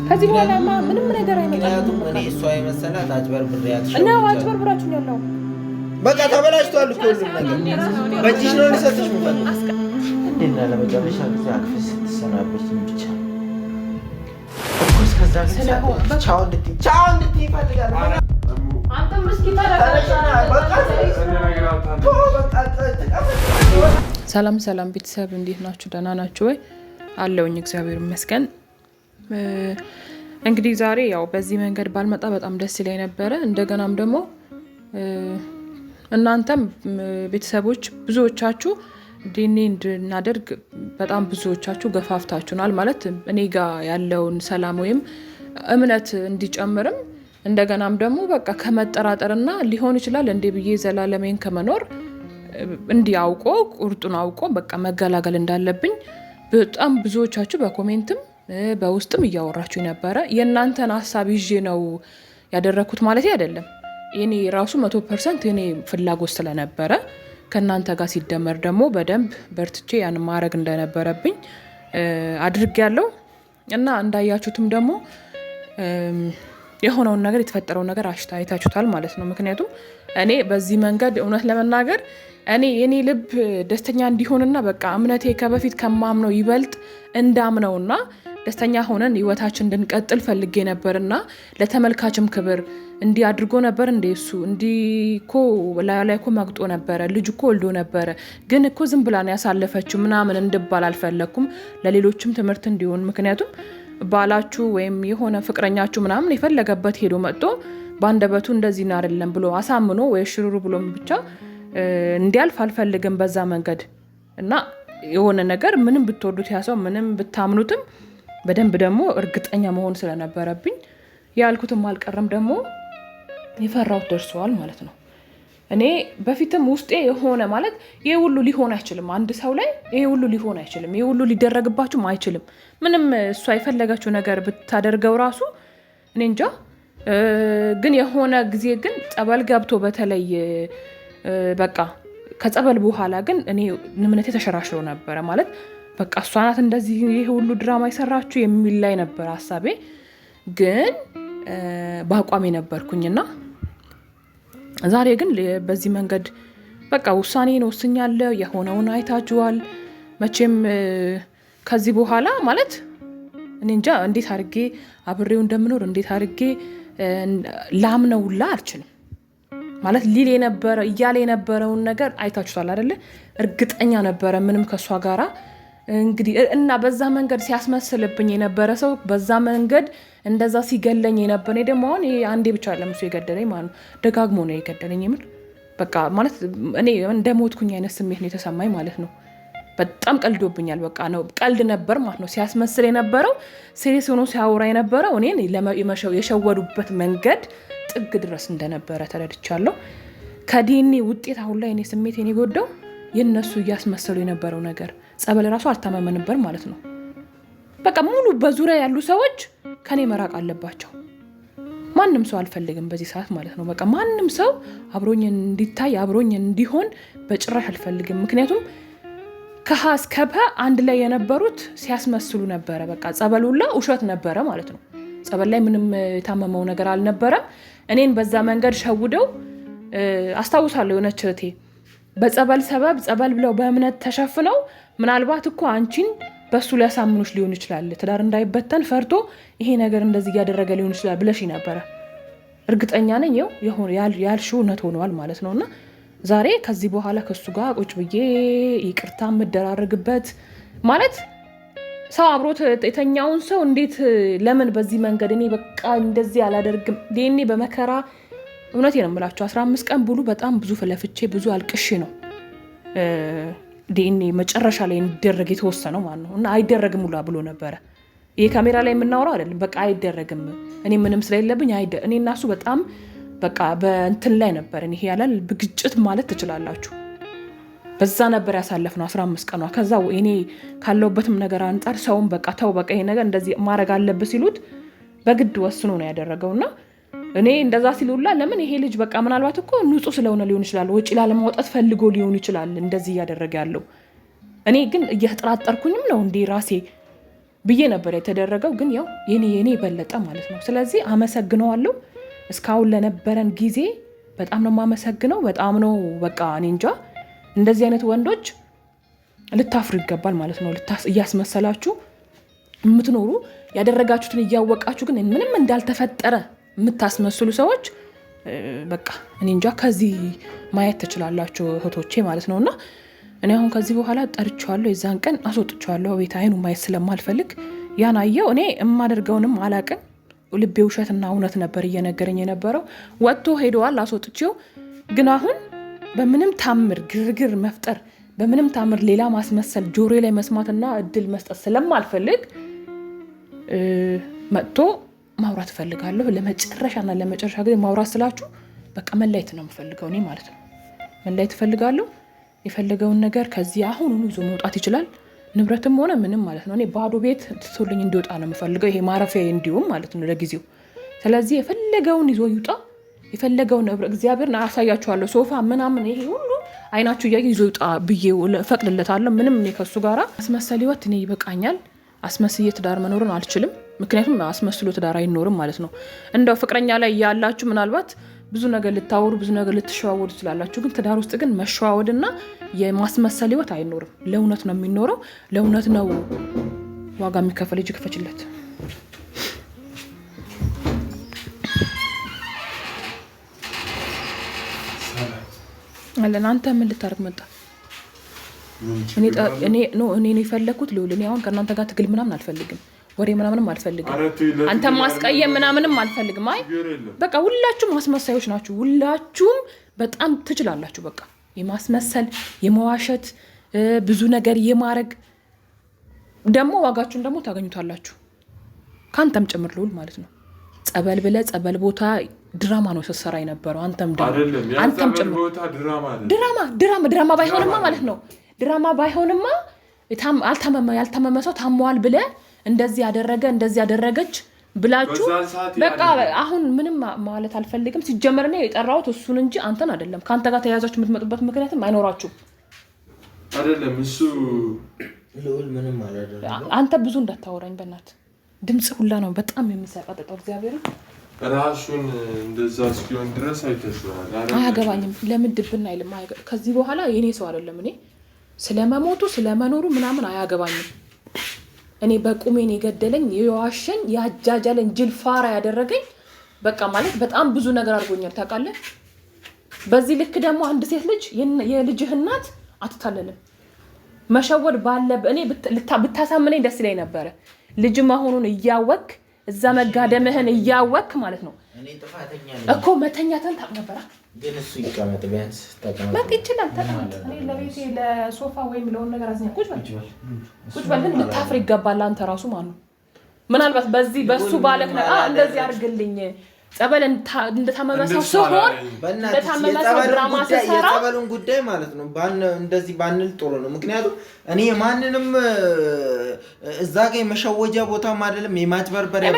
ከዚህ በኋላ ምንም ነገር ምክንያቱም እኔ እሷ የመሰላት አጭበርብሬያት እና አጭበርብራችሁኝ ያለው በቃ ተበላሽቷል እኮ ሁሉም ነገር በእጅሽ ነው ልሰጥሽ የምፈልግ እና ለመጨረሻ ጊዜ አቅፈሽ ስትሰናበች ብቻ እኮ እስከዛ ቻው እንድትይ እፈልጋለሁ። አንተም እስኪ ሰላም ቤተሰብ እንዴት ናችሁ? ደህና ናችሁ ወይ? አለውኝ እግዚአብሔር ይመስገን። እንግዲህ ዛሬ ያው በዚህ መንገድ ባልመጣ በጣም ደስ ይለኝ ነበረ። እንደገናም ደግሞ እናንተም ቤተሰቦች ብዙዎቻችሁ ዲኒ እንድናደርግ በጣም ብዙዎቻችሁ ገፋፍታችሁናል። ማለት እኔ ጋር ያለውን ሰላም ወይም እምነት እንዲጨምርም እንደገናም ደግሞ በቃ ከመጠራጠርና ሊሆን ይችላል እንዴ ብዬ ዘላለሜን ከመኖር እንዲያውቆ ቁርጡን አውቆ በቃ መገላገል እንዳለብኝ በጣም ብዙዎቻችሁ በኮሜንትም በውስጥም እያወራችሁ ነበረ። የእናንተን ሀሳብ ይዤ ነው ያደረኩት ማለት አይደለም። እኔ ራሱ 100% እኔ ፍላጎት ስለነበረ ከእናንተ ጋር ሲደመር ደግሞ በደንብ በርትቼ ያን ማድረግ እንደነበረብኝ አድርጌያለሁ እና እንዳያችሁትም ደግሞ የሆነውን ነገር የተፈጠረውን ነገር አይታችሁታል ማለት ነው። ምክንያቱም እኔ በዚህ መንገድ እውነት ለመናገር የኔ ልብ ደስተኛ እንዲሆንና በቃ እምነቴ ከበፊት ከማምነው ይበልጥ እንዳምነውና ደስተኛ ሆነን ህይወታችን እንድንቀጥል ፈልጌ ነበርና ለተመልካችም ክብር እንዲህ አድርጎ ነበር እንደ እሱ እንዲህ እኮ ላይ እኮ ማግጦ ነበረ ልጅ እኮ ወልዶ ነበረ ግን እኮ ዝም ብላ ነው ያሳለፈችው ምናምን እንድባል አልፈለኩም። ለሌሎችም ትምህርት እንዲሆን ምክንያቱም ባላችሁ ወይም የሆነ ፍቅረኛችሁ ምናምን የፈለገበት ሄዶ መጥቶ ባንደበቱ እንደዚህ ነው አይደለም ብሎ አሳምኖ ወይ ሽሩሩ ብሎ ብቻ እንዲያልፍ አልፈልግም በዛ መንገድ እና የሆነ ነገር ምንም ብትወዱት ያሰው ምንም ብታምኑትም በደንብ ደግሞ እርግጠኛ መሆን ስለነበረብኝ ያልኩትም አልቀረም ደግሞ የፈራሁት ደርሰዋል ማለት ነው። እኔ በፊትም ውስጤ የሆነ ማለት ይሄ ሁሉ ሊሆን አይችልም፣ አንድ ሰው ላይ ይሄ ሁሉ ሊሆን አይችልም፣ ይሄ ሁሉ ሊደረግባችሁም አይችልም። ምንም እሷ የፈለገችው ነገር ብታደርገው ራሱ እኔ እንጃ። ግን የሆነ ጊዜ ግን ጸበል ገብቶ በተለይ በቃ ከጸበል በኋላ ግን እኔ እምነቴ ተሸራሽሮ ነበረ። ማለት በቃ እሷ ናት እንደዚህ ይሄ ሁሉ ድራማ የሰራችሁ የሚል ላይ ነበር ሀሳቤ። ግን በአቋሜ ነበርኩኝና ዛሬ ግን በዚህ መንገድ በቃ ውሳኔን ወስኛለሁ። የሆነውን አይታችኋል መቼም። ከዚህ በኋላ ማለት እኔ እንጃ እንዴት አድርጌ አብሬው እንደምኖር እንዴት አድርጌ ላምነውላ አልችልም። ማለት ሊል የነበረ እያለ የነበረውን ነገር አይታችኋል አይደለ? እርግጠኛ ነበረ ምንም ከሷ ጋራ እንግዲህ እና በዛ መንገድ ሲያስመስልብኝ የነበረ ሰው በዛ መንገድ እንደዛ ሲገለኝ የነበረ ደግሞ አሁን ይሄ አንዴ ብቻ ለምሱ የገደለኝ ማለት ነው። ደጋግሞ ነው የገደለኝ። የምር በቃ ማለት እኔ እንደሞትኩኝ አይነት ስሜት ነው የተሰማኝ ማለት ነው። በጣም ቀልዶብኛል። በቃ ነው ቀልድ ነበር ማለት ነው ሲያስመስል የነበረው። ሲሪየስ ሆኖ ሲያወራ የነበረው እኔን የሸወዱበት መንገድ ጥግ ድረስ እንደነበረ ተረድቻለሁ። ከዲኒ ውጤት አሁን ላይ እኔ ስሜት የኔ ጎዳው የነሱ እያስመሰሉ የነበረው ነገር ጸበል ራሱ አልተማመን ነበር ማለት ነው። በቃ ሙሉ በዙሪያ ያሉ ሰዎች ከኔ መራቅ አለባቸው። ማንም ሰው አልፈልግም በዚህ ሰዓት ማለት ነው። በቃ ማንም ሰው አብሮኝ እንዲታይ አብሮኝ እንዲሆን በጭራሽ አልፈልግም። ምክንያቱም ከሀ እስከ ፐ አንድ ላይ የነበሩት ሲያስመስሉ ነበረ። በቃ ጸበሉላ ውሸት ነበረ ማለት ነው። ጸበል ላይ ምንም የታመመው ነገር አልነበረም። እኔን በዛ መንገድ ሸውደው አስታውሳለሁ። የሆነች እህቴ በጸበል ሰበብ ጸበል ብለው በእምነት ተሸፍነው ምናልባት እኮ አንቺን በሱ ሊያሳምኑሽ ሊሆን ይችላል፣ ትዳር እንዳይበተን ፈርቶ ይሄ ነገር እንደዚህ እያደረገ ሊሆን ይችላል ብለሽ ነበረ። እርግጠኛ ነኝ ያልሽው እውነት ሆነዋል ማለት ነውና ዛሬ ከዚህ በኋላ ከሱ ጋር ቁጭ ብዬ ይቅርታ የምደራረግበት ማለት ሰው አብሮት የተኛውን ሰው እንዴት ለምን በዚህ መንገድ እኔ በቃ እንደዚህ አላደርግም። ዲኒ በመከራ እውነቴን ነው የምላችሁ 15 ቀን ብሉ በጣም ብዙ ፍለፍቼ ብዙ አልቅሼ ነው ዲኒ መጨረሻ ላይ እንዲደረግ የተወሰነው ማለት ነው። እና አይደረግም ሁላ ብሎ ነበረ። ይሄ ካሜራ ላይ የምናወራው አይደለም። በቃ አይደረግም እኔ ምንም ስለሌለብኝ እኔ እና እሱ በጣም በቃ በእንትን ላይ ነበር። ይሄ ያላል በግጭት ማለት ትችላላችሁ። በዛ ነበር ያሳለፍነው 15 ቀኗ። ከዛ እኔ ካለውበትም ነገር አንፃር ሰውን በቃ ተው በቃ ይሄ ነገር እንደዚህ ማድረግ አለበት ሲሉት በግድ ወስኖ ነው ያደረገውና እኔ እንደዛ ሲሉላ ለምን ይሄ ልጅ በቃ ምናልባት እኮ ንጹህ ስለሆነ ሊሆን ይችላል፣ ወጪ ላለማውጣት ፈልጎ ሊሆን ይችላል እንደዚህ ያደረገ ያለው። እኔ ግን እየተጠራጠርኩኝም ነው እንዴ ራሴ ብዬ ነበር የተደረገው። ግን ያው የኔ ይበለጠ ማለት ነው። ስለዚህ አመሰግነዋለሁ እስካሁን ለነበረን ጊዜ በጣም ነው የማመሰግነው። በጣም ነው በቃ እኔ እንጃ እንደዚህ አይነት ወንዶች ልታፍሩ ይገባል ማለት ነው። እያስመሰላችሁ የምትኖሩ ያደረጋችሁትን እያወቃችሁ ግን ምንም እንዳልተፈጠረ የምታስመስሉ ሰዎች በቃ እኔ እንጃ ከዚህ ማየት ትችላላችሁ እህቶቼ ማለት ነውና እኔ አሁን ከዚህ በኋላ ጠርቻለሁ። የዛን ቀን አስወጥቻለሁ ቤት አይኑ ማየት ስለማልፈልግ ያን አየው። እኔ የማደርገውንም አላቅም። ልቤ ውሸትና እውነት ነበር እየነገረኝ የነበረው። ወጥቶ ሄደዋል አስወጥቼው። ግን አሁን በምንም ታምር ግርግር መፍጠር በምንም ታምር ሌላ ማስመሰል ጆሮ ላይ መስማትና እድል መስጠት ስለማልፈልግ መጥቶ ማውራት ፈልጋለሁ። ለመጨረሻና ለመጨረሻ ጊዜ ማውራት ስላችሁ በቃ መለየት ነው የምፈልገው እኔ ማለት ነው። መለየት ፈልጋለሁ። የፈለገውን ነገር ከዚህ አሁኑኑ ይዞ መውጣት ይችላል። ንብረትም ሆነ ምንም ማለት ነው። እኔ ባዶ ቤት ትቶልኝ እንዲወጣ ነው የምፈልገው። ይሄ ማረፊያ እንዲሁም ማለት ነው ለጊዜው። ስለዚህ የፈለገውን ይዞ ይውጣ። የፈለገውን ንብረት እግዚአብሔርን አሳያችኋለሁ። ሶፋ ምናምን ይሄ ሁሉ አይናችሁ እያየ ይዞ ይውጣ ብዬ ፈቅድለታለሁ። ምንም እኔ ከሱ ጋራ አስመሰል ህይወት እኔ ይበቃኛል። አስመስዬ ትዳር መኖርን አልችልም። ምክንያቱም አስመስሎ ትዳር አይኖርም ማለት ነው። እንደው ፍቅረኛ ላይ ያላችሁ ምናልባት ብዙ ነገር ልታወሩ ብዙ ነገር ልትሸዋወዱ ትችላላችሁ። ግን ትዳር ውስጥ ግን መሸዋወድና የማስመሰል ህይወት አይኖርም። ለእውነት ነው የሚኖረው። ለእውነት ነው ዋጋ የሚከፈል። እጅ ክፈችለት አለን። አንተ ምን ልታረግ መጣ? እኔ የፈለኩት ልውል። እኔ አሁን ከእናንተ ጋር ትግል ምናምን አልፈልግም። ወሬ ምናምንም አልፈልግም። አንተ ማስቀየም ምናምንም አልፈልግም። አይ በቃ ሁላችሁም አስመሳዮች ናችሁ። ሁላችሁም በጣም ትችላላችሁ። በቃ የማስመሰል የመዋሸት ብዙ ነገር የማረግ ደግሞ ዋጋችሁን ደግሞ ታገኙታላችሁ። ካንተም ጭምር ልውል ማለት ነው። ጸበል ብለህ ጸበል ቦታ ድራማ ነው ስትሰራ የነበረው። አንተም ጭምር ድራማ ባይሆንማ ማለት ነው። ድራማ ባይሆንማ ያልታመመ ሰው ታሟል ብለህ እንደዚህ ያደረገች ብላችሁ በቃ አሁን ምንም ማለት አልፈልግም። ሲጀመር ነው የጠራሁት እሱን እንጂ አንተን አይደለም። ካንተ ጋር ተያያዛችሁ የምትመጡበት ምክንያትም አይኖራችሁም አይደለም። እሱ ልውል ምንም አይደለም። አንተ ብዙ እንዳታወራኝ በእናትህ። ድምጽ ሁላ ነው በጣም የሚሰቀጥጠው። እግዚአብሔር ራሱን እንደዛ እስኪሆን ድረስ አይተሽዋል። አያገባኝም። ለምን ድብና አይልም። ከዚህ በኋላ የኔ ሰው አይደለም። እኔ ስለመሞቱ ስለመኖሩ ምናምን አያገባኝም። እኔ በቁሜን የገደለኝ የዋሸኝ ያጃጃለኝ ጅልፋራ ያደረገኝ በቃ ማለት በጣም ብዙ ነገር አድርጎኛል ታውቃለህ። በዚህ ልክ ደግሞ አንድ ሴት ልጅ የልጅህ እናት አትታለልም። መሸወድ ባለብ እኔ ብታሳምነኝ ደስ ይለኝ ነበረ። ልጅ መሆኑን እያወቅ እዛ መጋደምህን እያወቅ ማለት ነው እኮ መተኛተን ታውቅ ነበረ። ግን እሱ ይቀመጥ ቢያንስ ተቀመጥ በቃ ይችላል። ተቀመጥ። እኔ ለቤቴ ለሶፋ ወይም ለሆነ ነገር አዝኛ ቁጭ በል ግን ልታፍር ይገባል። አንተ ራሱ ማለት ነው ምናልባት በዚህ በሱ ባለክ ነው እንደዚህ አድርግልኝ ጸበል እንደታመመሰው ሲሆን እንደታመመሰው ድራማ ሲሰራ የጸበሉን ጉዳይ ማለት ነው እንደዚህ ባንል ጥሩ ነው። ምክንያቱም እኔ ማንንም እዛ ጋር የመሸወጃ ቦታም አይደለም የማጭበርበሪያ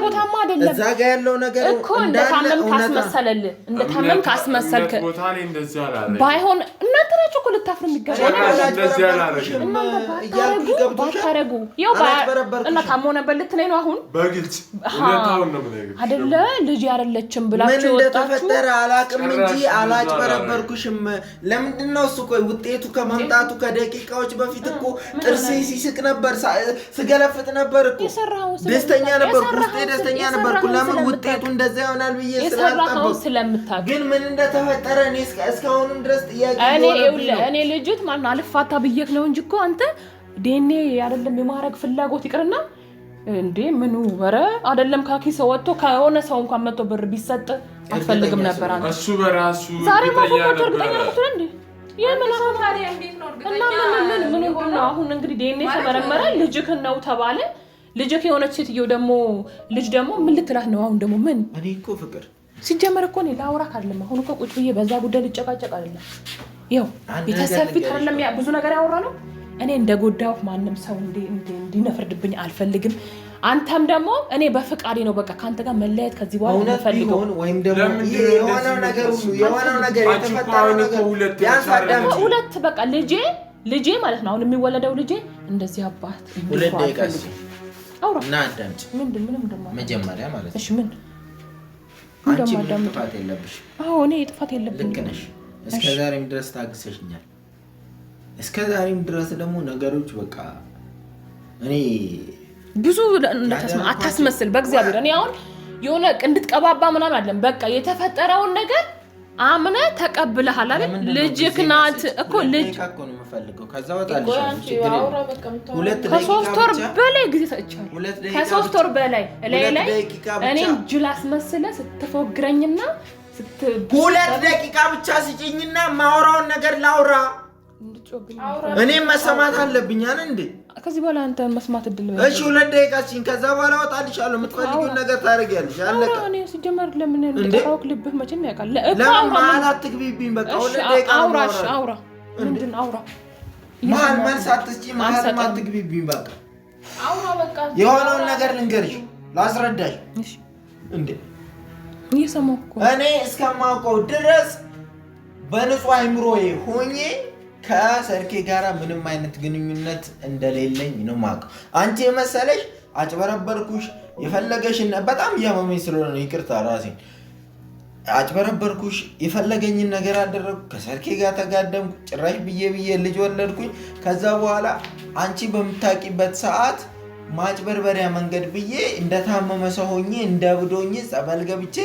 ቦታም አይደለም። እዛ ጋር ያለው ነገር እኮ እንደታመም ካስመሰልክ ቦታ ላይ እንደዚህ አላለ ባይሆን እናንተ ናችሁ እኮ ልታፍሩ የሚገባው እንደዚህ አላለ ባታረጉ ያው እና ታሞ ነበር ልትለኝ ነው አሁን በግልጽ ሁለታውን ነው ማለት አይደለ። ልጅ ያረለችም ብላችሁ ወጣችሁ ተፈጠረ አላቅም እንጂ አላጭበረበርኩሽም። ለምንድነው እሱ ቆይ ውጤቱ ከመምጣቱ ከደቂቃዎች በፊት እኮ ጥርሴ ሲስቅ ነበር፣ ስገለፍጥ ነበር እኮ ደስተኛ ነበር፣ ውስጤ ደስተኛ ነበርኩ። ለምን ውጤቱ እንደዛ ይሆናል ብዬ ስለምታውቅ ግን ምን እንደተፈጠረ እኔ እስካሁንም ድረስ ጥያቄ ነው። እኔ ልጅት ማን አልፋታ ብዬክ ነው እንጂ እኮ አንተ ዴኔ አይደለም የማረግ ፍላጎት ይቅርና እንዴ ምኑ ወረ አይደለም ካኪስ ወጥቶ ከሆነ ሰው እንኳን መጥቶ ብር ቢሰጥ አትፈልግም ነበር አንተ። እሱ በራሱ ዛሬ ማቆም እርግጠኛ ነው እንዴ? የምን ነው ታዲያ እንዴት ነው እርግጠኛ? እና ምን ይሆን አሁን እንግዲህ ዴኔ ተመረመረ ልጅክ ነው ተባለ። ልጅክ የሆነች ሴትዮ ደግሞ ልጅ ደግሞ ምን ልትላት ነው አሁን? ደግሞ ምን እኔ እኮ ፍቅር ሲጀመር እኮ ነው ላውራክ አይደለም። አሁን እኮ ቁጭ ብዬ በዛ ጉዳይ ልጨቃጨቅ አይደለም። ይኸው የተሰፊት አይደለም ብዙ ነገር ያወራ ነው። እኔ እንደጎዳው ማንም ሰው እንዲነፍርድብኝ አልፈልግም። አንተም ደግሞ እኔ በፍቃዴ ነው በቃ ካንተ ጋር መለያየት ከዚህ በኋላ ፈልገው ወይም ደግሞ የሆነው ነገር የተፈጠረው ነገር ሁለት በቃ ልጄ ማለት ነው አሁን የሚወለደው ልጄ እንደዚህ አባት እና አዳምጪ። ምንም መጀመሪያ ማለት ነው። እሺ ምን አንቺ ምንም ጥፋት የለብሽም። አዎ እኔ ጥፋት የለብኝም። ልክ ነሽ። እስከዛሬም ድረስ ታግሰሽኛል። እስከዛሬም ድረስ ደግሞ ነገሮች በቃ እኔ ብዙ አታስመስል በእግዚአብሔር። እኔ አሁን የሆነ እንድትቀባባ ምናምን አይደለም። በቃ የተፈጠረውን ነገር አምነ ተቀብለሃል አይደል? ልጅክ ናት እኮ ልጅ እኮ ነው የምፈልገው። ከዛ ወጣልሽ ከሶስት ወር በላይ ጊዜ ሰጥቻለሁ። ከሶስት ወር በላይ ላይ እኔን ጅል አስመስለህ ስትፎግረኝና 2 ደቂቃ ብቻ ስጪኝና ማውራውን ነገር ላውራ። እኔም መሰማት አለብኝ አይደል እንዴ? ከዚህ በኋላ አንተ መስማት እድል እሺ 2 ደቂቃ ስጪኝ። ከዛ በኋላ ወጣልሻለሁ። የምትፈልጊውን ነገር ታደርጊያለሽ። አለቀ። እኔ ሲጀመር ለምን እንደጠራሁት ልብህ መቼም ያውቃል። ለምን መሀል አትግቢብኝ። በቃ 2 ደቂቃ አውራ። ምንድን አውራ? መሀል መልስ አትስጪኝ። መሀል አትግቢብኝ። በቃ አውራ። በቃ የሆነውን ነገር ልንገርሽ፣ ላስረዳሽ። እሺ እንዴ እየሰማሁ እኮ እኔ እስከማውቀው ድረስ በንጹህ አይምሮዬ ሆኜ ከሰርኬ ጋራ ምንም አይነት ግንኙነት እንደሌለኝ ነው የማውቀው። አንቺ የመሰለሽ አጭበረበርኩሽ የፈለገሽን በጣም ያመመኝ ስለሆነ ይቅርታ ራሴን አጭበረበርኩሽ የፈለገኝን ነገር አደረኩ። ከሰርኬ ጋር ተጋደምኩ። ጭራሽ ብዬ ልጅ ወለድኩኝ። ከዛ በኋላ አንቺ በምታውቂበት ሰዓት ማጭበርበሪያ መንገድ ብዬ እንደታመመ ሰው ሆኜ እንደብዶኝ ጸበል ገብቼ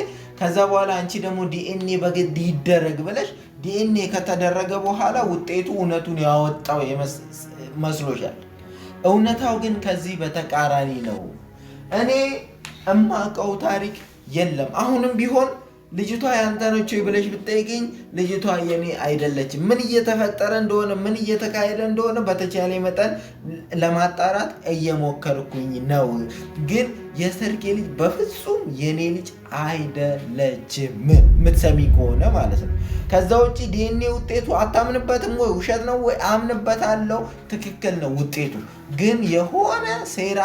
ከዛ በኋላ አንቺ ደግሞ ዲኤንኤ በግድ ይደረግ ብለሽ ዲኤንኤ ከተደረገ በኋላ ውጤቱ እውነቱን ያወጣው መስሎሻል። እውነታው ግን ከዚህ በተቃራኒ ነው። እኔ እማውቀው ታሪክ የለም። አሁንም ቢሆን ልጅቷ ያንተ ነች ብለሽ ብትጠይቂኝ ልጅቷ የኔ አይደለችም። ምን እየተፈጠረ እንደሆነ ምን እየተካሄደ እንደሆነ በተቻለ መጠን ለማጣራት እየሞከርኩኝ ነው። ግን የሰርኬ ልጅ በፍጹም የኔ ልጅ አይደለችም። የምትሰሚ ከሆነ ማለት ነው። ከዛ ውጪ ዲኤንኤ ውጤቱ አታምንበትም ወይ? ውሸት ነው ወይ? አምንበታለሁ። ትክክል ነው ውጤቱ። ግን የሆነ ሴራ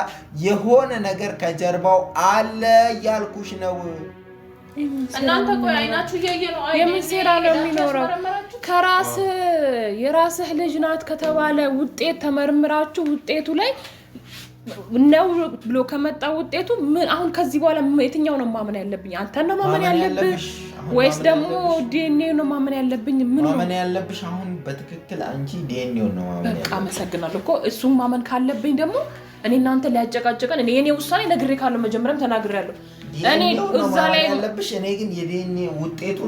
የሆነ ነገር ከጀርባው አለ እያልኩሽ ነው። እናንተ ቆይ አይናችሁ እያየ ነው። የምን ሴራ ነው የሚኖረው? የራስህ ልጅ ናት ከተባለ ውጤት ተመርምራችሁ ውጤቱ ላይ ነው ብሎ ከመጣ ውጤቱ ምን አሁን ከዚህ በኋላ የትኛው ነው ማመን ያለብኝ? አንተ ነው ማመን ያለብሽ ወይስ ደግሞ ዲኤንኤ ነው ማመን ያለብኝ? ምን ነው ማመን ያለብሽ? አሁን በትክክል አንቺ ዲኤንኤ ነው ማመን ያለብሽ። በቃ አመሰግናለሁ እኮ እሱም ማመን ካለብኝ ደግሞ እኔ እናንተ ሊያጨቃጨቀን እኔ ውሳኔ ነግሬ ካለው መጀመሪያም ተናግሬያለሁ። እኔ እዛ ላይ ያለብሽ እኔ ግን የዲኤንኤ ውጤቱ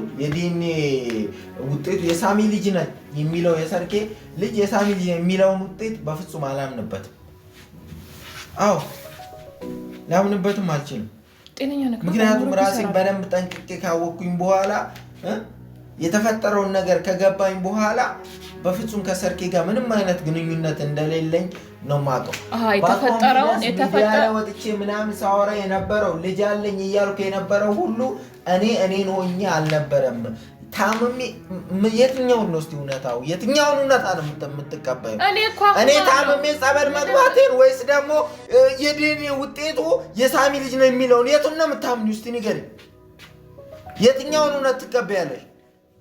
የሳሚ ልጅ ነች የሚለው የሰርኬ ልጅ የሳሚ ልጅ የሚለውን ውጤት በፍጹም አላምንበትም። አዎ ላምንበትም አልችልም። ጤነኛ ነህ? ምክንያቱም ራሴን በደንብ ጠንቅቄ ካወቅኩኝ በኋላ የተፈጠረውን ነገር ከገባኝ በኋላ በፍጹም ከሰርኬ ጋር ምንም አይነት ግንኙነት እንደሌለኝ ነው የማውቀው። ወጥቼ ምናምን ሳወራ የነበረው ልጅ አለኝ እያልኩ የነበረው ሁሉ እኔን ሆኜ አልነበረም። ታምሜ የትኛውን ነው እስቲ እውነታው? የትኛውን እውነታ ነው የምትቀበዩ? እኔ ታምሜ ጸበል መግባቴን ወይስ ደግሞ የዲኤንኤ ውጤቱ የሳሚ ልጅ ነው የሚለውን የቱን ነው የምታምኚው? እስቲ ንገሪኝ። የትኛውን እውነት ትቀበያለሽ?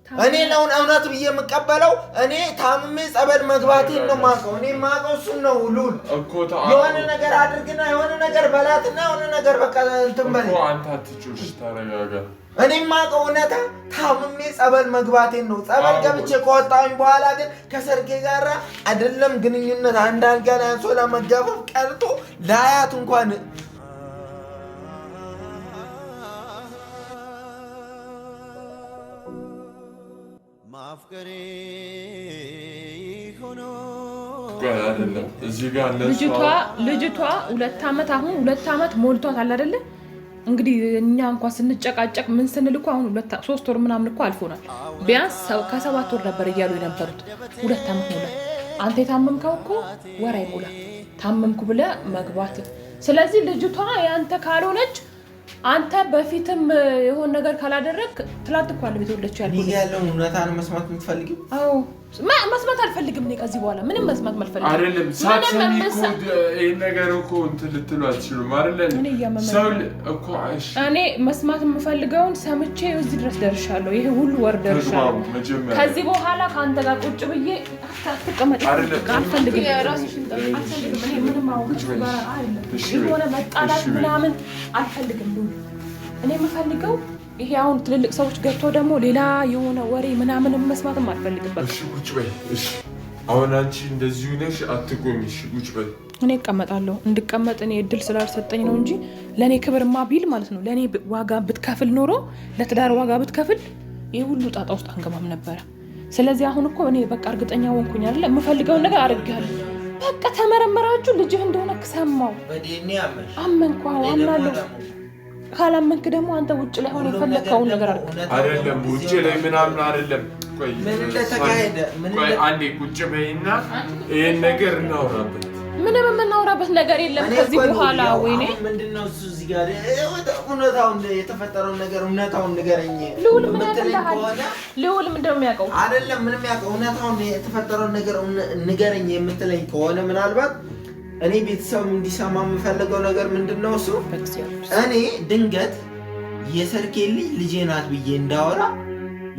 እኔ ነው እውነት ብዬ የምቀበለው እኔ ታምሜ ጸበል መግባቴን ነው የማውቀው። እኔ የማውቀው እሱን ነው። ሉል የሆነ ነገር አድርግና የሆነ ነገር በላትና የሆነ ነገር በቃ እንትን በል። አንተ አትጩሽ፣ ተረጋጋ። እኔ የማውቀው እውነታ ታምሜ ጸበል መግባቴን ነው። ጸበል ገብቼ ከወጣሁኝ በኋላ ግን ከሰርኬ ጋር አይደለም ግንኙነት አንድ አልጋ ላይ አንሶላ መጋፈፍ ቀርቶ ለአያት እንኳን ማፍቀሬ ሆኖ አይደለም። እዚህ ጋር ልጅቷ 2 ዓመት አሁን 2 ዓመት ሞልቷታል አይደለ? እንግዲህ እኛ እንኳን ስንጨቃጨቅ ምን ስንል እኮ አሁን 3 ወር ምናምን እኮ አልፎናል። ቢያንስ ከ7 ወር ነበር እያሉ የነበሩት 2 ዓመት ሞላ። አንተ የታመምከው እኮ ወር አይሞላ ታመምኩ ብለህ መግባት። ስለዚህ ልጅቷ ያንተ ካልሆነች አንተ በፊትም የሆነ ነገር ካላደረክ ትላንት እኮ አለ ቤት ወለች ያልኩት ያለው እውነታን መስማት የምትፈልጊው? አዎ መስማት አልፈልግም እኔ ከዚህ በኋላ ምንም መስማት አልፈልግም አይደለም ሳትሰሚ እኮ ይሄ ነገር እኮ እንትን ልትሉ አትችሉም አይደለም ሰው እኮ እኔ መስማት የምፈልገውን ሰምቼ እዚህ ድረስ ደርሻለሁ ይሄ ሁሉ ወር ደርሻለሁ ከዚህ በኋላ ካንተ ጋር ቁጭ ብዬ አትቀመጥ አልፈልግም ራስሽን አልፈልግም እኔ ምንም አውቅሽ ጋር አይደለም የሆነ መጣላት ምናምን አልፈልግም እኔ የምፈልገው ይሄ አሁን ትልልቅ ሰዎች ገብተው ደግሞ ሌላ የሆነ ወሬ ምናምን መስማትም አልፈልግም በቃ እሺ ቁጭ በይ እሺ አሁን አንቺ እንደዚህ ነሽ አትቆሚ እሺ ቁጭ በይ እኔ እቀመጣለሁ እንድቀመጥ እኔ እድል ስላልሰጠኝ ነው እንጂ ለኔ ክብርማ ቢል ማለት ነው ለኔ ዋጋ ብትከፍል ኖሮ ለትዳር ዋጋ ብትከፍል ይሄ ሁሉ ጣጣ ውስጥ አንገባም ነበር ስለዚህ አሁን እኮ እኔ በቃ እርግጠኛ ሆንኩኝ አይደል የምፈልገውን ነገር አድርጋለሁ በቃ ተመረመራችሁ ልጅህ እንደሆነ ከሰማው በዲኤንኤ አመንኩ አምናለሁ ካላመንክ ደግሞ አንተ ውጭ ላይ ሆነ የፈለከው ነገር አይደለም ውጭ ላይ ምናምን አይደለም ቆይ ምን እንደተካሄደ ቆይ አንዴ ቁጭ በይና ይሄን ነገር እናወራበት ምንም የምናወራበት ነገር የለም ከዚህ በኋላ ወይኔ ምንድነው እሱ እዚህ ጋር እውነታውን የተፈጠረው ነገር እውነታውን ንገረኝ ልውል ምን ያደርጋል ልውል ምንድነው የሚያውቀው አይደለም ምንም ያውቀው እውነታውን የተፈጠረው ነገር ንገረኝ የምትለኝ ከሆነ ምናልባት እኔ ቤተሰብ እንዲሰማ የምፈልገው ነገር ምንድነው እሱ እኔ ድንገት የሰርኬል ልጄ ናት ብዬ እንዳወራ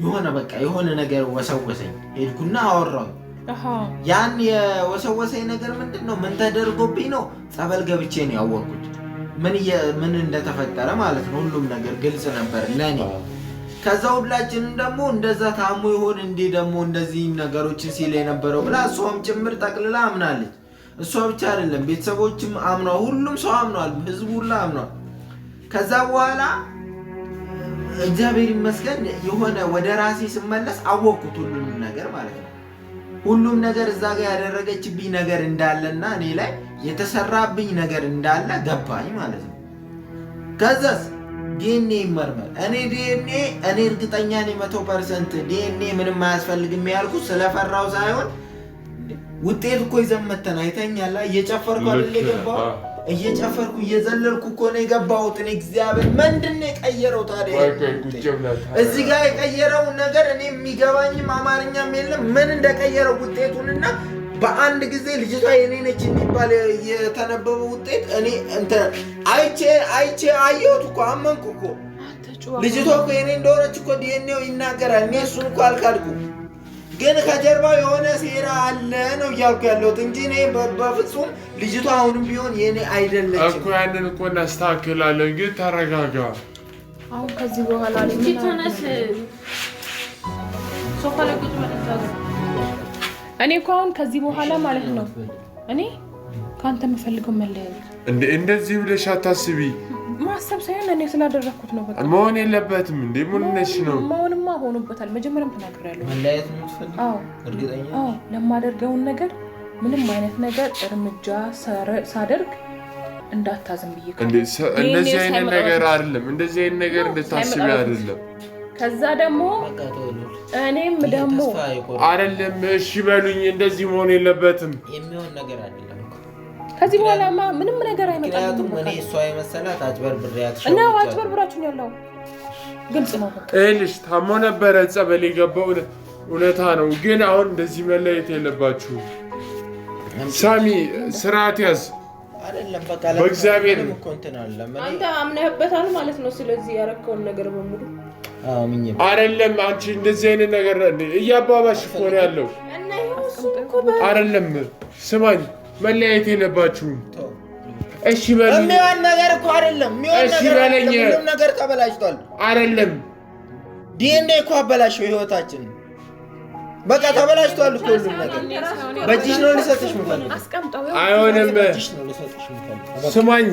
የሆነ በቃ የሆነ ነገር ወሰወሰኝ ሄድኩና አወራው ያን የወሰወሰኝ ነገር ምንድነው ምን ተደርጎብኝ ነው ጸበል ገብቼ ነው ያወቅኩት ምን እንደተፈጠረ ማለት ነው ሁሉም ነገር ግልጽ ነበር ለኔ ከዛ ሁላችንም ደግሞ እንደዛ ታሞ ይሆን እንዴ ደግሞ እንደዚህ ነገሮችን ሲል የነበረው ብላ እሷም ጭምር ጠቅልላ አምናለች እሷ ብቻ አይደለም ቤተሰቦችም አምነው ሁሉም ሰው አምኗል ህዝቡ ሁሉ አምኗል ከዛ በኋላ እግዚአብሔር ይመስገን የሆነ ወደ ራሴ ስመለስ አወቅኩት ሁሉንም ነገር ማለት ነው ሁሉም ነገር እዛ ጋር ያደረገችብኝ ነገር እንዳለና እኔ ላይ የተሰራብኝ ነገር እንዳለ ገባኝ ማለት ነው ከዛስ ዲኤንኤ ይመርመር እኔ እርግጠኛ ነኝ 100% ዲኤንኤ ምንም አያስፈልግም ያልኩት ስለፈራው ሳይሆን ውጤት እኮ ይዘመተን አይተኛላ እየጨፈርኩ አይደል የገባው እየጨፈርኩ እየዘለልኩ እኮ ነው የገባሁት እኔ እግዚአብሔር ምንድነው የቀየረው ታዲያ እዚህ ጋር የቀየረው ነገር እኔ የሚገባኝም አማርኛም የለም ምን እንደቀየረው ውጤቱንና በአንድ ጊዜ ልጅቷ የኔ ነች የሚባል የተነበበው ውጤት እኔ እንተ አይቼ አየሁት እኮ አመንኩ እኮ ልጅቷ እኮ የኔ እንደሆነች እኮ ዲኤንኤው ይናገራል እኔ እሱን እኮ አልካድኩም ግን ከጀርባው የሆነ ሴራ አለ ነው እያልኩ ያለሁት እንጂ እኔ በፍጹም ልጅቷ አሁንም ቢሆን የኔ አይደለችም እኮ ያንን እኮ እናስተካክላለን ግን ተረጋጋ አሁን ከዚህ በኋላ ተነስ ሶፋ ላይ ቁጭ ማለት እኔ እኮ አሁን ከዚህ በኋላ ማለት ነው እኔ ካንተ የምፈልገው መለያየት እንደዚህ ብለሽ አታስቢ ማሰብ ሳይሆን እኔ ስላደረኩት ነው በቃ መሆን የለበትም እንዴ ምን ነሽ ነው መሆንማ ሆኖበታል መጀመሪያም ተናግሬያለሁ መለያየት ነው የምትፈልጊው እርግጠኛ ለማደርገውን ነገር ምንም አይነት ነገር እርምጃ ሳደርግ እንዳታዝም ብዬ እንደዚህ አይነት ነገር አይደለም እንደዚህ አይነት ነገር እንድታስቢ አይደለም ከዛ ደግሞ እኔም ደግሞ አይደለም እሺ በሉኝ እንደዚህ መሆን የለበትም የሚሆን ነገር አይደለም ከዚህ በኋላማ ምንም ነገር አይመጣም እኔ እሷ የመሰላት አጭበርብሬያት እና አጭበርብራችሁኝ ያለው ግልጽ ነው እልሽ ታሞ ነበረ ጸበል የገባው እውነታ ነው ግን አሁን እንደዚህ መለየት የለባችሁ ሳሚ ስርዓት ያዝ አይደለም በቃ በእግዚአብሔር እኮ እንትን አለ አንተ አምነህበታል ማለት ነው ስለዚህ ያረከውን ነገር በሙሉ አይደለም አንቺ እንደዚህ አይነት ነገር እያባባሽ እኮ ነው ያለው እና ይሁን እኮ አይደለም ስማኝ መለያየት የለባችሁም እሺ በለኝ የሚሆን ነገር እኮ አይደለም ሁሉም ነገር ተበላሽቷል አይደለም ዲኤንኤ እኮ አበላሽው ህይወታችን በቃ ተበላሽቷል እኮ ሁሉም ነገር በእጅሽ ነው ልሰጥሽ የምፈልገው አይሆንም በእጅሽ ነው ልሰጥሽ የምፈልገው ስማኝ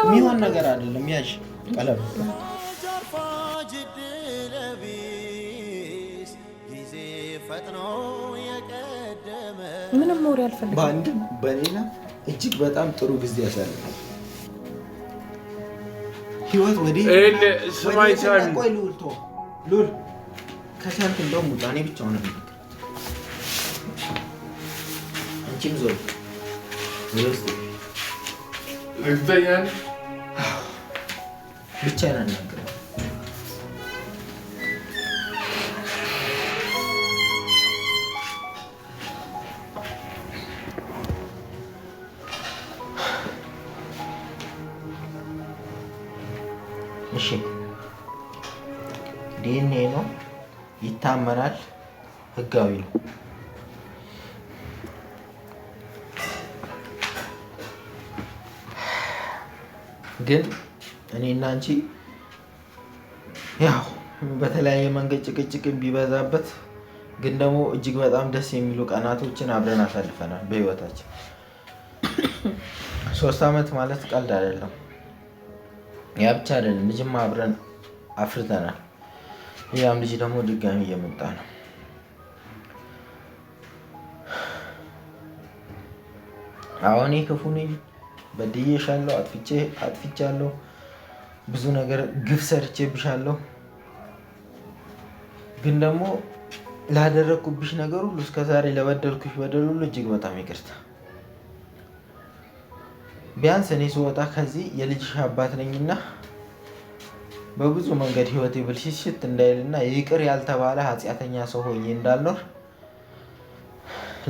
የሚሆን ነገር አይደለም ያሽ ቀለም ምንም ኖር ያልፈልግ በአንድም በሌላ እጅግ በጣም ጥሩ ጊዜ ያሳልፋል ህይወት ወዲህ ስማኝ ሳሚ ቆይ ሉል ከቻልክ እንደውም ውጣ እኔ ብቻውን ነው አንቺም ዞር እርግጠኛ ብቻዬን አናግረው እሺ ዲኤንኤ ነው፣ ይታመናል፣ ህጋዊ ነው። ግን እኔና አንቺ ያው በተለያየ መንገድ ጭቅጭቅ ቢበዛበት ግን ደግሞ እጅግ በጣም ደስ የሚሉ ቀናቶችን አብረን አሳልፈናል በህይወታችን። 3 ዓመት ማለት ቀልድ አይደለም። ያ ብቻ አይደለም፣ ልጅም አብረን አፍርተናል። ያም ልጅ ደግሞ ድጋሚ እየመጣ ነው። አሁን ክፉ ነኝ፣ በድዬሻለሁ፣ አጥፍቻለሁ፣ ብዙ ነገር ግፍ ሰርቼብሻለሁ። ግን ደግሞ ላደረግኩብሽ ነገር ሁሉ እስከዛሬ ለበደልኩሽ በደል ሁሉ እጅግ በጣም ይቅርታ። ቢያንስ እኔ ስወጣ ከዚህ የልጅሽ አባት ነኝና በብዙ መንገድ ህይወቴ ብልሽት እንዳይልና ይቅር ያልተባለ ኃጢአተኛ ሰው ሆኜ እንዳልኖር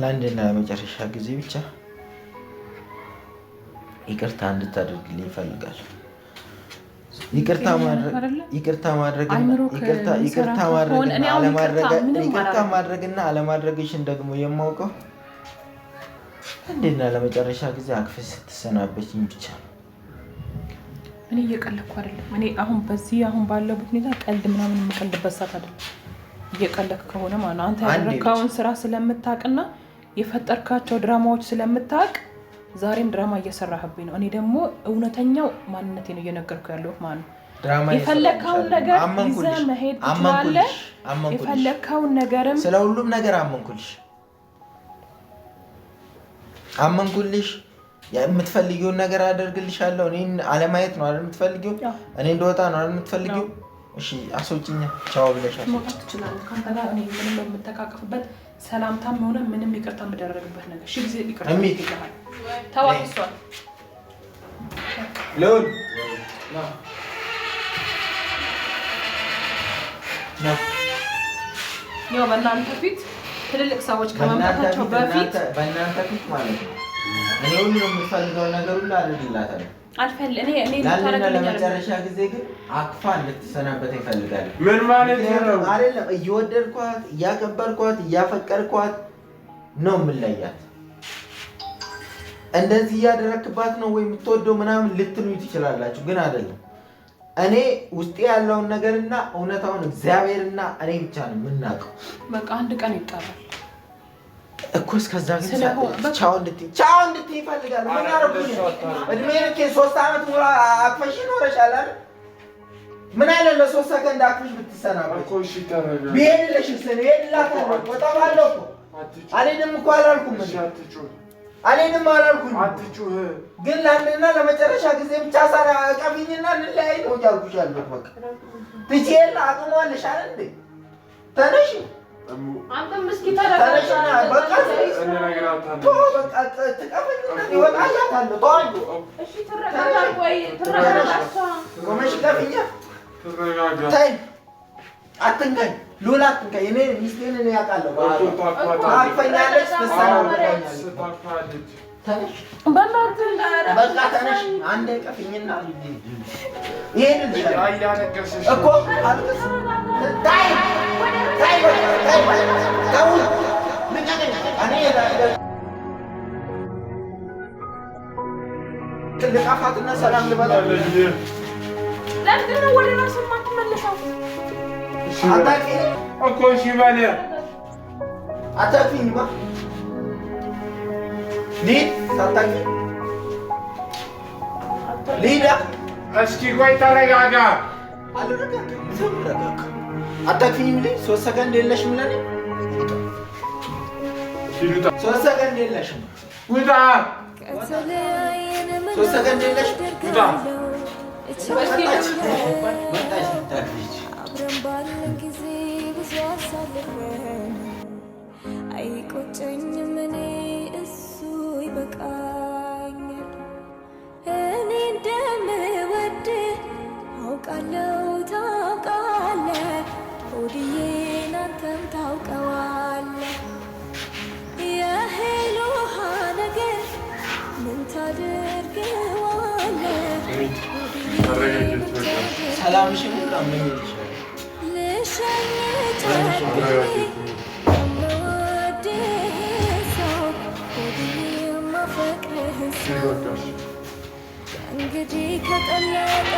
ለአንድና ለመጨረሻ ጊዜ ብቻ ይቅርታ እንድታደርግልኝ እፈልጋለሁ። ይቅርታ ማድረግና አለማድረግሽን ደግሞ የማውቀው አንድና ለመጨረሻ ጊዜ አቅፈሽ ስትሰናበችኝ ብቻ ነው። እኔ እየቀለድኩ አይደለም። እኔ አሁን ባለበት ሁኔታ ቀልድ ምናምን የምቀልድበት ሰዓት አይደለም። እየቀለድክ ከሆነ ማለት ነው አንተ ያደረካውን ስራ ስለምታውቅና የፈጠርካቸው ድራማዎች ስለምታውቅ ዛሬም ድራማ እየሰራህብኝ ነው። እኔ ደግሞ እውነተኛው ማንነቴ ነው እየነገርኩ ያለሁት ማለት ነው። የፈለግከውን ነገር ይዘህ መሄድ ትችላለህ። የፈለግከውን ነገርም ስለ ሁሉም ነገር አመንኩልሽ። የምትፈልጊውን ነገር አደርግልሻለሁ። እኔን አለማየት ነው አይደል የምትፈልጊው? እኔ እንደወጣ ነው አይደል የምትፈልጊው? እሺ አስወጪኝ፣ ቻው ብለሻል። መውጣት ትችላለህ። ካንተ ጋር እኔ ምንም የምተቃቀፍበት ሰላምታም ሆነ ምንም ይቅርታ የምደረግበት ነገር እሺ ጊዜ ይቅርታ ይልሃል። ተዋክሷል ሎል ያው በእናንተ ፊት ትልልቅ ሰዎች ከመምጣታቸው በፊት በእናንተ ፊት ማለት ነው እኔ ሁሉ የምፈልገው ነገር ሁሉ አድርግላታለሁ። እኔ ለመጨረሻ ጊዜ ግን አቅፋ እንድትሰናበት ይፈልጋል። ምን ማለት ነው? አይደለም እየወደድኳት እያከበርኳት እያፈቀርኳት ነው የምለያት። እንደዚህ እያደረክባት ነው ወይ የምትወደው ምናምን ልትሉኝ ትችላላችሁ፣ ግን አይደለም። እኔ ውስጤ ያለውን ነገርና እውነታውን እግዚአብሔርና እኔ ብቻ ነው የምናውቀው። በቃ አንድ ቀን ይጣራል እኮ እስከዛ ግን ቻው እንድትይ ይፈልጋል። ምን አደረኩኝ? እድሜ ልኬ 3 ዓመት ሙሉ አቅፈሽ ኖረሻል አይደል? ምን አለ ለ3 ሰከንድ አቅፈሽ ብትሰናበች እኮ እሺ ተረጋ። ቢሄድልሽ ስለሄድላታለሁ በጣም አለሁ እኮ አልሄድም እኮ አላልኩም። አልሄድም አላልኩም። አትጩህ። ግን ለአንድና ለመጨረሻ ጊዜ ብቻ ሳራ ቀፊኝና እንለያይ ነው እያልኩሽ ያለሁት። በቃ ትችዬላ አቅሟለሽ አይደል እንዴ? ተነሽ አንተ ምስኪ ተረጋጋ። በቃ ትቀበልና ይወጣላታለሁ። ተዋኝ። እሺ ተረጋጋ። ቆይ ተረጋጋ። ቆመሽ ቀፊኛ። ተረጋጋ። ተይ አትንካኝ፣ ሉላ አትንካኝ። እኔ ሚስቴን እኔ ያውቃለሁ። ታቅፈኛለች፣ ትሰናበታኛለች። ተነሽ በቃ ተነሽ። አንዴ ቀፊኝና ይሄን እኮ አልቅስ። ታይ ልቃፋትና ሰላም ልበላ። ለምንድን ነው ወደ ራሱ የማትመለሰው? አታውቂኝ እኮ እሺ በል። አታውቂኝ ሊድ ሳታውቂኝ ሊዳ እስኪ ቆይ ተረጋጋ። አታውቂኝም ልጅ 3 ሰከንድ የለሽም ለኔ 3 ሰከንድ የለሽም። ውጣ 3 ሰከንድ የለሽም። ውጣ አይቆጨኝም እኔ እሱ ይበቃኛል። እኔ እንደምወድህ አውቃለሁ ታውቃለህ፣ ሆድዬን አንተም ታውቀዋለህ። የሄሎ ውሃ ነገር ምን ታደርገዋለህ? ሰላምሽን ሁሉ አመኘልሻለሁ። እንግዲህ ከጠለቀ